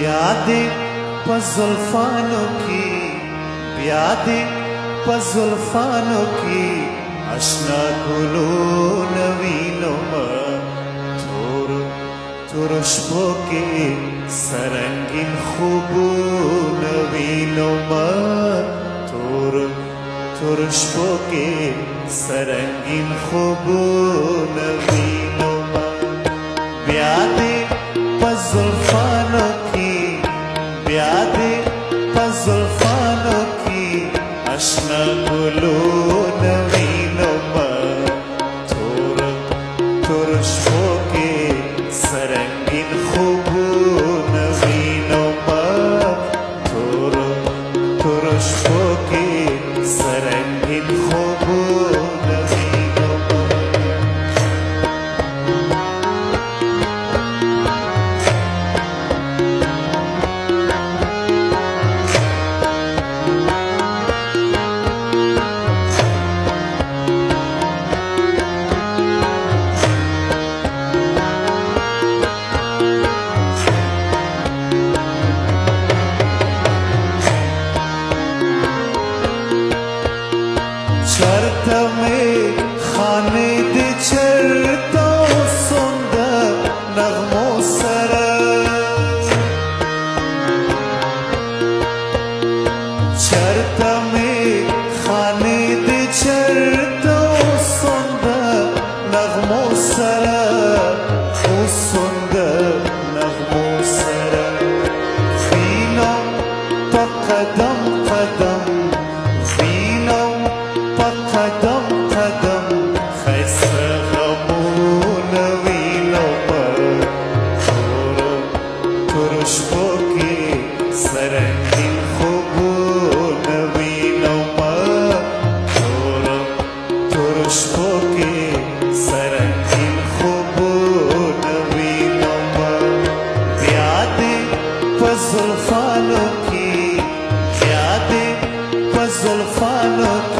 यादें पज़ुल्फ़ानों की, यादें पज़ुल्फ़ानों की, आशना गुलो नवीनोमा थोर तुरुष्पोके सरंगीन खूबू नवीनोमा थोर तुरुष्पोके सरंगीन खूबू नवीनोमा यादें पज़ुल्फ़ानों की, यादें पज़ुल्फ़ानों की, आशना गुलो नवीनोमा थोर तुरुष्पोके सरंगीन खूबू नवीनोमा थोर तुरुष्पोके सरंगीन खूबू नवीनोमा Çarta me khane de çarta sonda nagmo sara Çarta me khane de çarta sonda nagmo sara o sonda nagmo sara fino pa qadam qadam fino قدم قدم خیسته غمون وینوما تورو ترشبوکی سرنگین خوبون وینوما تورو ترشبوکی سرنگین خوبون وینوما یادیں پزلفانوں کی یادیں پزلفانوں کی